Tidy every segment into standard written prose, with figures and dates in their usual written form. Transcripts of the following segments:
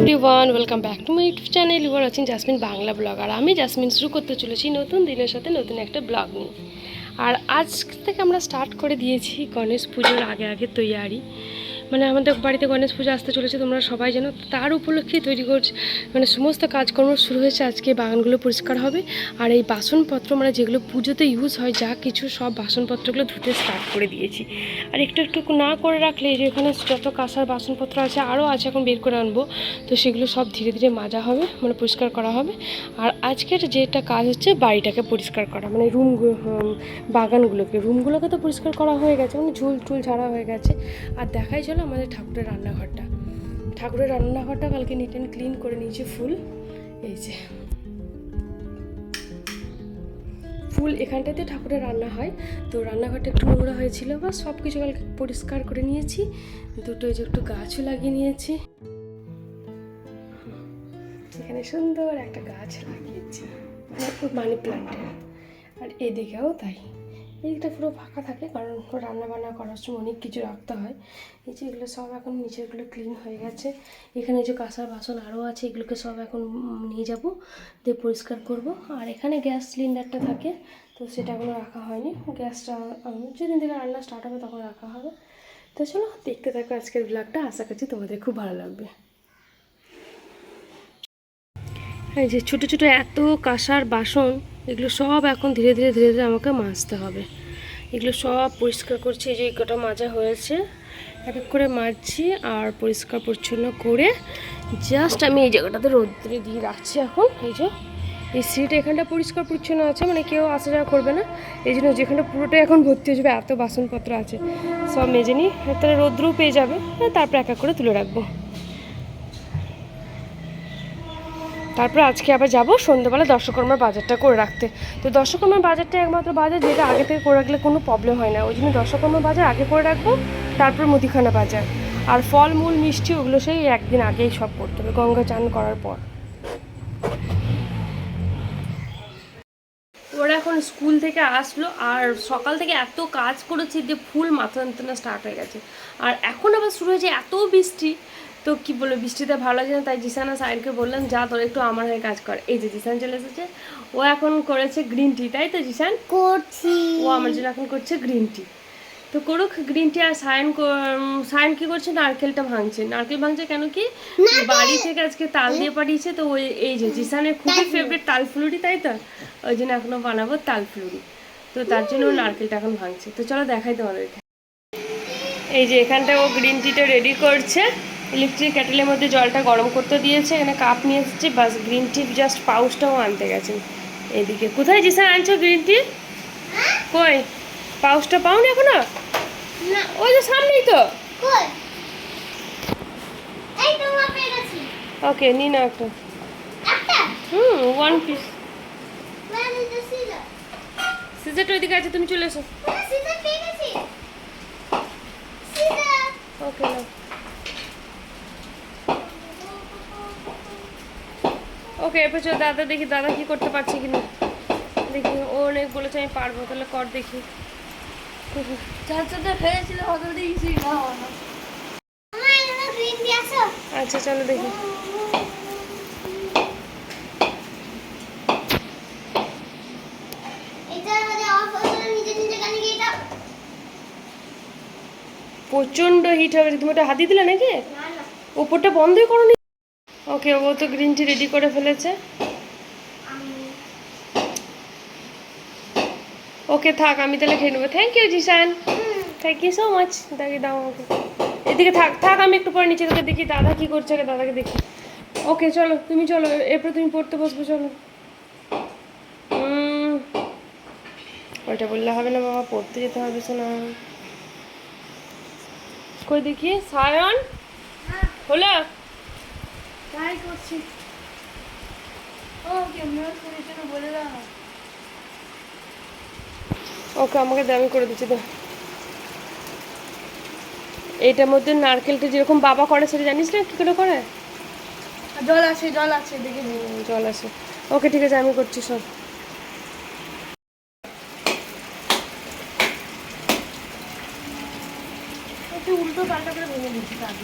Everyone, welcome back to my YouTube channel. You are watching Jasmin Bangla blog. আর আমি জাসমিন শুরু করতে চলেছি নতুন দিনের সাথে নতুন একটা ব্লগ নিয়ে। আর আজ থেকে আমরা স্টার্ট করে দিয়েছি গণেশ পুজোর আগে আগে তৈয়ারি। মানে আমাদের বাড়িতে গণেশ পুজো আসতে চলেছে, তোমরা সবাই জানো। তার উপলক্ষে তৈরি করছে, মানে সমস্ত কাজকর্ম শুরু হয়েছে। আজকে বাগানগুলো পরিষ্কার হবে, আর এই বাসনপত্র মানে যেগুলো পুজোতে ইউজ হয় যা কিছু, সব বাসনপত্রগুলো ধুতে স্টার্ট করে দিয়েছি। আর একটু একটু না করে রাখলে এই যে এখানে যত কাঁসার বাসনপত্র আছে আরও আছে, এখন বের করে আনবো। তো সেগুলো সব ধীরে ধীরে মাজা হবে, মানে পরিষ্কার করা হবে। আর আজকের যেটা কাজ হচ্ছে বাড়িটাকে পরিষ্কার করা, মানে রুমগুলোকে তো পরিষ্কার করা হয়ে গেছে, মানে ঝুল টুল ঝাড়া হয়ে গেছে। আর দেখাই চলো আমাদের ঠাকুরের রান্নাঘরটা কালকে নিট অ্যান্ড ক্লিন করে নিয়েছি। এই যে ফুল এখানটাতে ঠাকুরের রান্না হয়, তো রান্নাঘরটা একটু নোংরা হয়েছিল, বা সব কিছু কালকে পরিষ্কার করে নিয়েছি। দুটো যে একটু গাছও লাগিয়ে নিয়েছি, এখানে সুন্দর একটা গাছ লাগিয়েছি, মানি প্ল্যান্টের। আর এদিকেও তাই, এইদিকটা পুরো ফাঁকা থাকে, কারণ রান্না বান্না করার সময় অনেক কিছু রাখতে হয়। এই যে এগুলো সব এখন নিচেরগুলো ক্লিন হয়ে গেছে। এখানে যে কাঁসার বাসন আরও আছে, এগুলোকে সব এখন নিয়ে যাব, দিয়ে পরিষ্কার করব। আর এখানে গ্যাস সিলিন্ডারটা থাকে, তো সেটা এখনো রাখা হয়নি। গ্যাসটা যেদিন থেকে রান্না স্টার্ট হবে তখন রাখা হবে। তো চলো দেখতে থাকো আজকের ব্লগটা, আশা করছি তোমাদের খুব ভালো লাগবে। এই যে ছোটো ছোটো এত কাঁসার বাসন, এগুলো সব এখন ধীরে ধীরে আমাকে মাজতে হবে। এগুলো সব পরিষ্কার করছি, এই যে কটা মাজা হয়েছে, এক এক করে মাজছি আর পরিষ্কার পরিচ্ছন্ন করে জাস্ট আমি এই জায়গাটাতে রোদ্রে দিয়ে রাখছি এখন। এই যে এই সিট এখানটা পরিষ্কার পরিচ্ছন্ন আছে, মানে কেউ আসা যাওয়া করবে না, এই জন্য যেখানটা পুরোটাই এখন ভর্তি হয়ে যাবে, এত বাসনপত্র আছে সব মেজে নিই, তাহলে রোদ্রও পেয়ে যাবে, তারপর এক এক করে তুলে রাখবো। তারপরে আজকে আবার যাবো সন্ধ্যেবেলা দর্শকর্মার বাজারটা করে রাখতে। তো দর্শকর্মার বাজারটা একমাত্র বাজার যেটা আগে থেকে করে রাখলে কোনো প্রবলেম হয় না, ওই জন্য দর্শকর্মার বাজার আগে করে রাখবো, তারপর মুদিখানা বাজার। আর ফল মূল মিষ্টি ওগুলো সেই একদিন আগেই সব করতে হবে, গঙ্গা চান করার পর। ওরা এখন স্কুল থেকে আসলো, আর সকাল থেকে এত কাজ করেছি যে ফুল মাথা যন্ত্রণা স্টার্ট হয়ে গেছে। আর এখন আবার শুরু হয়েছে এত বৃষ্টি, তো কি বলবো, বৃষ্টিতে ভালো লাগে না। তাই জিসান আর সাইনকে বললাম যা তোর একটু আমার হয়ে কাজ কর। এই যে জিসান চলে এসেছে, ও এখন করেছে গ্রিন টি, তাই তো জিসান? করছি, ও আমার জন্য এখন করছে গ্রিন টি। তো করুক গ্রিন টি। আর সায়ন কি করছে, নারকেলটা ভাঙছে। নারকেল ভাঙছে কেন কি, বাড়ি থেকে আজকে তাল দিয়ে পাঠিয়েছে, তো ওই এই যে জিসানের খুবই ফেভারিট তাল ফুলুরি, তাই তো ওই জন্য এখনো বানাবো তাল ফুলুরি, তো তার জন্য ও নারকেলটা এখন ভাঙছে। তো চলো দেখাই তোমাদেরকে। এই যে এখানটা ও গ্রিন টিটা রেডি করছে, ইলেকট্রিক কেটেলের মধ্যে জলটা গরম করতে দিয়েছে, এখানে কাপ নিয়ে এসেছে, বাস গ্রিন টি জাস্ট পাউচটাও আনতে গেছেন। এদিকে কোথায় জিসান আনছো গ্রিন টি? কই পাউচটা পাওনি এখনো? ওই যে সামনেই তো। ওকে নি না একটা, ওয়ান পিস। সিজারটা ওইদিকে আছে, তুমি চলে এসো। ওকে না, ওকে এরপর চলো দাদা, দেখি দাদা কি করতে পারছে কিনা, দেখি। ও অনেক বলেছে আমি পারবো, তাহলে কর দেখি। আচ্ছা চলো দেখি। প্রচন্ড হিট হবে, তুমি ওটা হাতি দিলে নাকি? উপরটা বন্ধই করো নি। ওকে ও তো গ্রিন টি রেডি করে ফেলেছে। ওকে থাক, আমি তাহলে খেয়ে নেবো। Thank you Jisan, thank you so much. দাঁড়িয়ে দাও ওকে, এদিকে থাক থাক, আমি একটু পরে নিচে থেকে দেখি দাদা কি করছে, দাদাকে দেখি। ওকে চলো তুমি চলো, এরপর তুমি পড়তে বসবো, চলো। ওইটা বললে হবে না বাবা, পড়তে যেতে হবে। শোনা কই দেখি, সায়ন হলো? তাই করছি। ওকে আমাকে দামি করে দিচ্ছি তো। এইটার মধ্যে নারকেলটা যেরকম বাবা করে সেটা জানিস না কি করে করে? জল আছে দেখে, জল আছে। ওকে ঠিক আছে, আমি করছি সব। একটু উল্টো পাল্টা করে ভেঙে দিচ্ছি তার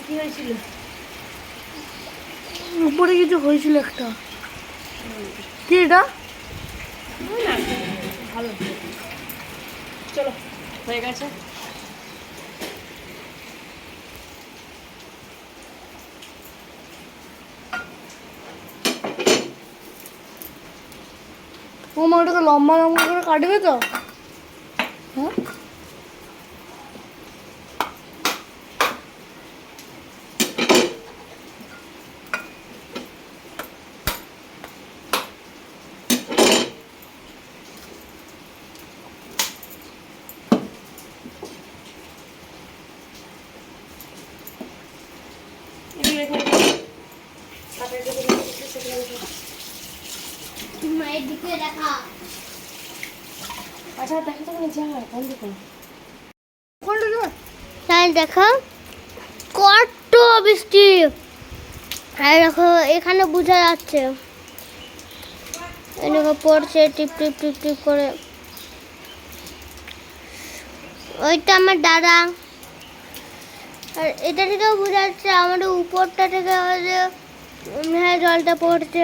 কি হয়েছিল? উপরে কিছু হয়েছিল একটা। কি এটা? ভালো, চলো হয়ে গেছে। ও মা, ওটাকে লম্বা লম্বা করে কাটবে তো? হ্যাঁ, মায়ের দিকে দেখা। আচ্ছা দেখা যাবে না, যা বন্ধ করো। তাই দেখো কত বৃষ্টি, আর দেখো এখানে বোঝা যাচ্ছে এদিকে পড়ছে টিপ টিপ টিপ টিপ করে। ওইটা আমার দাদা, আর এটা থেকেও বোঝা যাচ্ছে আমাদের উপরটা থেকে হ্যাঁ জলটা পড়ছে।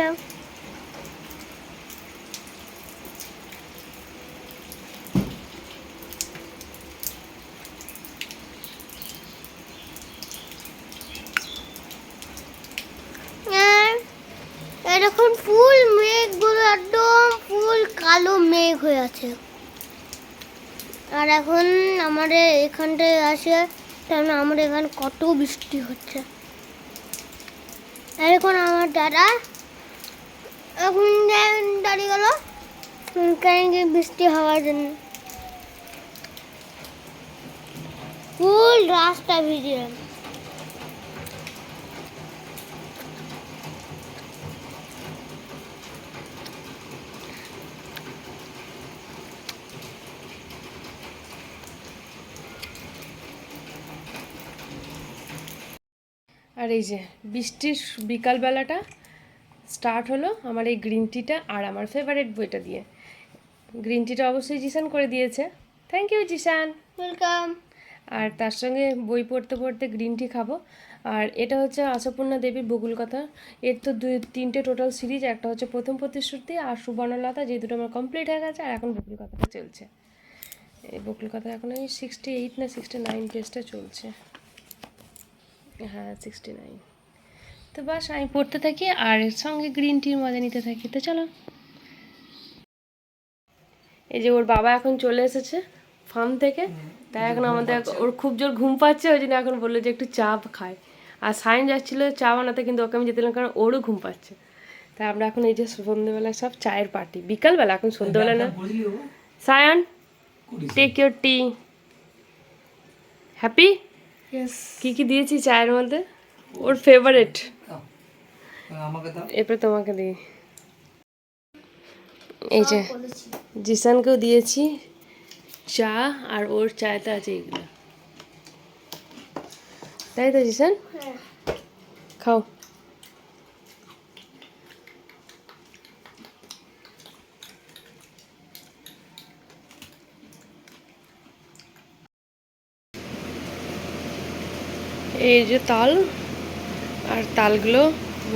এরকম ফুল মেঘগুলো একদম ফুল কালো মেঘ হয়ে আছে। আর এখন আমাদের এখানটায় আসে, কারণ আমাদের এখানে কত বৃষ্টি হচ্ছে। আর এখন আমার দাদা এখন দাঁড়িয়ে গেল কারণ কি বৃষ্টি হওয়ার জন্য। ফুল রাস্তা ভিজে। আর এই যে বৃষ্টির বিকালবেলাটা স্টার্ট হলো আমার এই গ্রিন টিটা আর আমার ফেভারিট বইটা দিয়ে। গ্রিন টিটা অবশ্যই জিসান করে দিয়েছে, থ্যাংক ইউ জিসান। ওয়েলকাম। আর তার সঙ্গে বই পড়তে পড়তে গ্রিন টি খাবো। আর এটা হচ্ছে আশাপূর্ণা দেবীর বকুল কথা। এর তো তিনটে টোটাল সিরিজ, একটা হচ্ছে প্রথম প্রতিশ্রুতি আর সুবর্ণলতা, যে দুটো আমার কমপ্লিট হয়ে গেছে, আর এখন বকুল কথাটা চলছে। এই বকুল কথা এখন আমি 68 না 69 পেজটা চলছে, হ্যাঁ 69। তো বাস আমি পড়তে থাকি আর এর সঙ্গে গ্রিন টির মজা নিতে থাকি। তো চলো, এই যে ওর বাবা এখন চলে এসেছে ফার্ম থেকে, তাই এখন আমাদের ওর খুব জোর ঘুম পাচ্ছে, ওই জন্য এখন বললো যে একটু চা খায়। আর সায়ন যাচ্ছিল চা বানাতে, কিন্তু ওকে আমি যেতে দিলাম কারণ ওরও ঘুম পাচ্ছে। তাই আমরা এখন এই যে সন্ধ্যেবেলায় সব চায়ের পার্টি, বিকালবেলা এখন সন্ধ্যেবেলা না। Sayan take your tea. Happy? কি কি দিয়েছি চায়ের মধ্যে? ওর ফেভারিট। এরপরে তোমাকে দিই, এই যে জিসানকেও দিয়েছি চা, আর ওর চায়তে আছে এগুলো, তাই তো জিসান? খাও। এই যে তাল, আর তালগুলো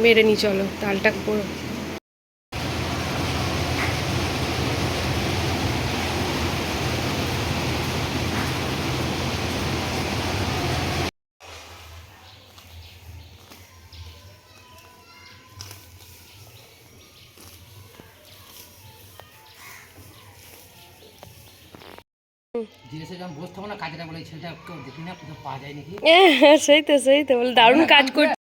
মেরে নি, চলো তালটা পুরো। সেই তো বলে দারুণ কাজ করছে।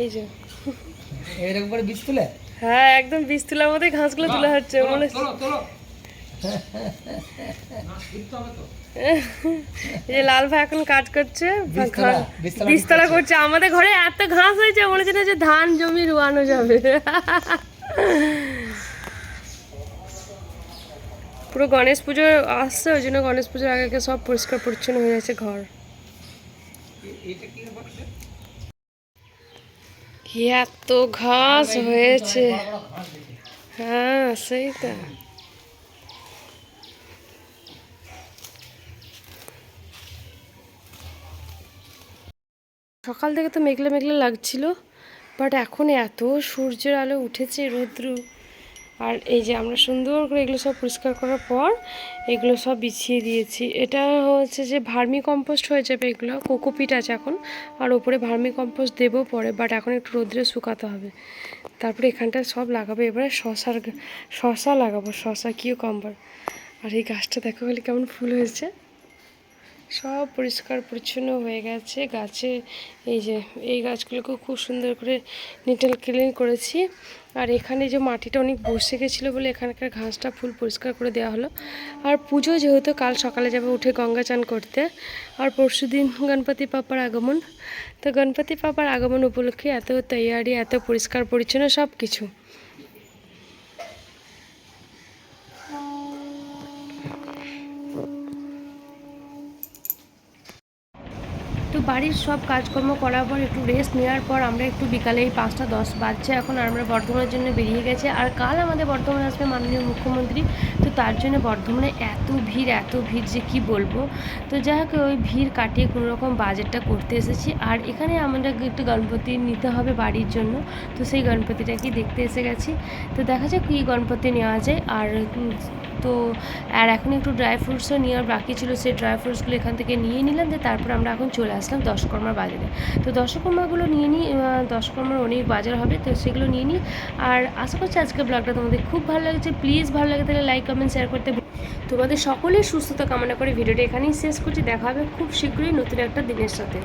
এই যে এরকম করে বীজ তুলে, হ্যাঁ একদম বীজ তোলার মতোই ঘাসগুলো তোলা হচ্ছে মনে। এই যে লাল ভাই এখন কাজ করছে, বীজতলা করছে। আমাদের ঘরে এত ঘাস হয়েছে মনে হচ্ছে না যে ধান জমি রোয়ানো যাবে। পুরো গণেশ পুজো আসছে, ওই জন্য গণেশ পুজোর আগে সব পরিষ্কার পরিচ্ছন্ন হয়ে যাচ্ছে ঘর। কি এত ঘাস হয়েছে, হ্যাঁ সেই তো। সকাল থেকে তো মেঘলা মেঘলা লাগছিল, বাট এখন এত সূর্যের আলো উঠেছে, রৌদ্র। আর এই যে আমরা সুন্দর করে এগুলো সব পরিষ্কার করার পর এগুলো সব বিছিয়ে দিয়েছি। এটা হচ্ছে যে ভার্মি কম্পোস্ট হয়ে যাবে, এগুলো কোকোপিট আছে এখন, আর ওপরে ভার্মি কম্পোস্ট দেবো পরে, বাট এখন একটু রোদ্রে শুকাতে হবে। তারপরে এখানটা সব লাগাবো এবারে, শশা লাগাবো, শশা কিউকাম্বার। আর এই গাছটা দেখো খালি কেমন ফুল হয়েছে, সব পরিষ্কার পরিচ্ছন্ন হয়ে গেছে গাছে। এই যে এই গাছগুলোকেও খুব সুন্দর করে নিট অ্যান্ড ক্লিন করেছি। আর এখানে যে মাটিটা অনেক বসে গেছিলো বলে এখানকার ঘাসটা ফুল পরিষ্কার করে দেওয়া হলো। আর পুজো যেহেতু কাল সকালে যাবে উঠে গঙ্গা চান করতে, আর পরশুদিন গণপতি বাপ্পার আগমন, তো গণপতি বাপ্পার আগমন উপলক্ষে এত তৈয়ারি, এত পরিষ্কার পরিচ্ছন্ন সব কিছু। তো বাড়ির সব কাজকর্ম করার পর একটু রেস্ট নেওয়ার পর আমরা একটু বিকালে, এই 5টা 10 বাজছে এখন, আর আমরা বর্ধমানের জন্য বেরিয়ে গেছে। আর কাল আমাদের বর্ধমানে আসবে মাননীয় মুখ্যমন্ত্রী, তো তার জন্য বর্ধমানে এত ভিড় যে কি বলবো। তো যাই হোক, ওই ভিড় কাটিয়ে কোনো রকম বাজেটটা করতে এসেছি। আর এখানে আমরা একটু গণপতি নিতে হবে বাড়ির জন্য, তো সেই গণপতিটাকে দেখতে এসে গেছি। তো দেখা যাক কী গণপতি নেওয়া যায়। আর এখন একটু ড্রাই ফ্রুটসও নেওয়ার বাকি ছিল, সেই ড্রাই ফ্রুটসগুলো এখান থেকে নিয়ে নিলাম, যে তারপর আমরা এখন চলে আসলাম দশকর্মার বাজারে। তো দশকর্মাগুলো নিয়ে নিই, দশকর্মার অনেক বাজার হবে, তো সেগুলো নিয়ে নিই। আর আশা করছি আজকের ব্লগটা তোমাদের খুব ভালো লাগছে। প্লিজ ভালো লাগে তাহলে লাইক কমেন্ট শেয়ার করতে। তোমাদের সকলের সুস্থতা কামনা করে ভিডিওটা এখানেই শেষ করছি। দেখা হবে খুব শীঘ্রই নতুন একটা দিনের সাথে।